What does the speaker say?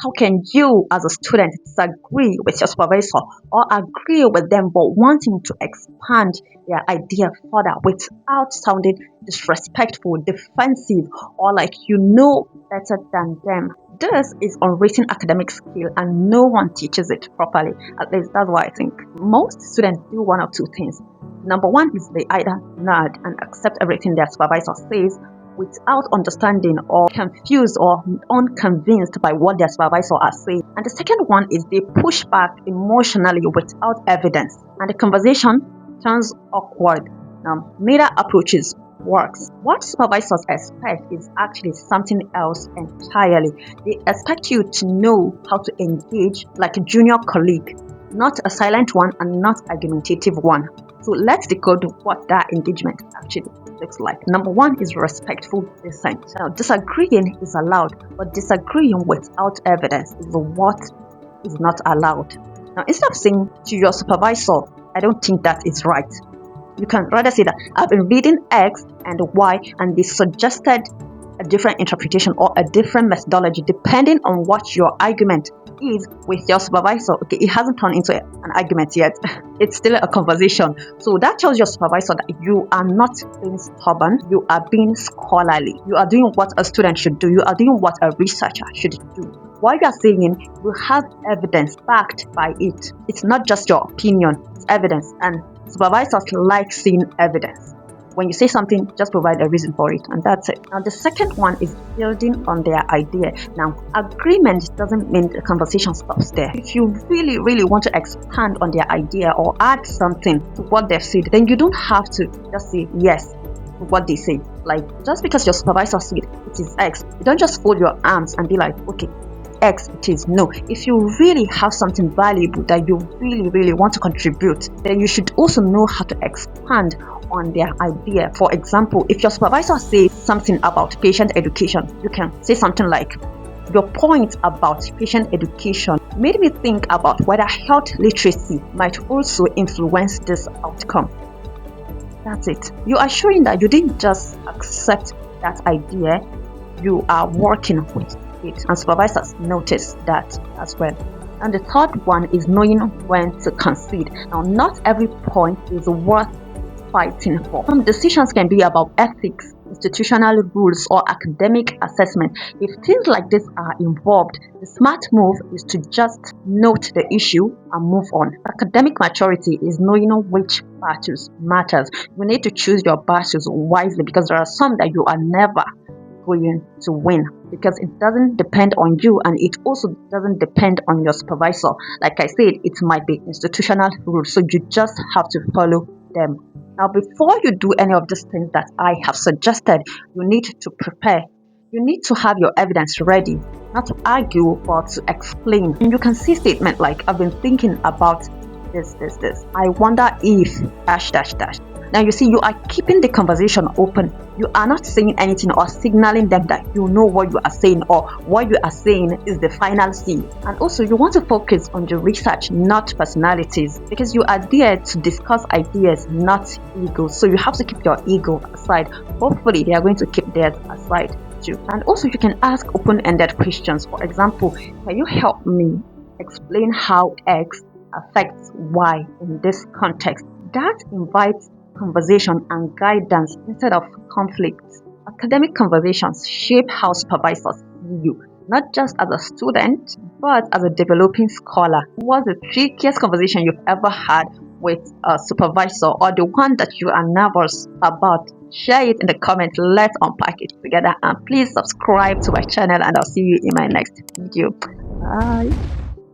How can you as a student disagree with your supervisor or agree with them but wanting to expand their idea further without sounding disrespectful, defensive, or like you know better than them? This is unwritten academic skill and no one teaches it properly. At least that's what I think. Most students do one of two things. Number one is they either nod and accept everything their supervisor says without understanding, or confused or unconvinced by what their supervisor are saying. And the second one is they push back emotionally without evidence, and the conversation turns awkward. Now, neither approaches works. What supervisors expect is actually something else entirely. They expect you to know how to engage like a junior colleague, not a silent one and not argumentative one. So let's decode what that engagement actually looks like. Number one is respectful dissent. Now, disagreeing is allowed, but disagreeing without evidence is what is not allowed. Now, instead of saying to your supervisor, I don't think that is right, you can rather say that I've been reading X and Y and they suggested a different interpretation or a different methodology depending on what your argument is with your supervisor. Okay, it hasn't turned into an argument yet. It's still a conversation. So that tells your supervisor that you are not being stubborn, you are being scholarly, you are doing what a student should do, you are doing what a researcher should do. What you are saying, you have evidence backed by it. It's not just your opinion, it's evidence, and supervisors like seeing evidence. When you say something, just provide a reason for it, and that's it. Now, the second one is building on their idea. Now, agreement doesn't mean the conversation stops there. If you really, really want to expand on their idea or add something to what they've said, then you don't have to just say yes to what they say. Like, just because your supervisor said it is X, you don't just fold your arms and be like, okay, X it is. No, if you really have something valuable that you really, really want to contribute, then you should also know how to expand on their idea. For example, if your supervisor says something about patient education, you can say something like, your point about patient education made me think about whether health literacy might also influence this outcome. That's it. You are showing that you didn't just accept that idea, you are working with it, and supervisors notice that as well. And the third one is knowing when to concede. Now, not every point is worth fighting for. Some decisions can be about ethics, institutional rules, or academic assessment. If things like this are involved, the smart move is to just note the issue and move on. Academic maturity is knowing which battles matters. You need to choose your battles wisely, because there are some that you are never going to win, because it doesn't depend on you and it also doesn't depend on your supervisor. Like I said, it might be institutional rules, so you just have to follow them. Now, before you do any of these things that I have suggested, you need to prepare. You need to have your evidence ready, not to argue but to explain. And you can see statement like, I've been thinking about this. I wonder if dash. Now, you see, you are keeping the conversation open. You are not saying anything or signaling them that you know what you are saying or what you are saying is the final thing. And also, you want to focus on the research, not personalities, because you are there to discuss ideas, not ego. So you have to keep your ego aside. Hopefully, they are going to keep theirs aside too. And also, you can ask open-ended questions. For example, can you help me explain how X affects Y in this context? That invites conversation and guidance instead of conflict. Academic conversations shape how supervisors see you, not just as a student, but as a developing scholar. What's the trickiest conversation you've ever had with a supervisor, or the one that you are nervous about? Share it in the comments. Let's unpack it together, and please subscribe to my channel, and I'll see you in my next video. Bye.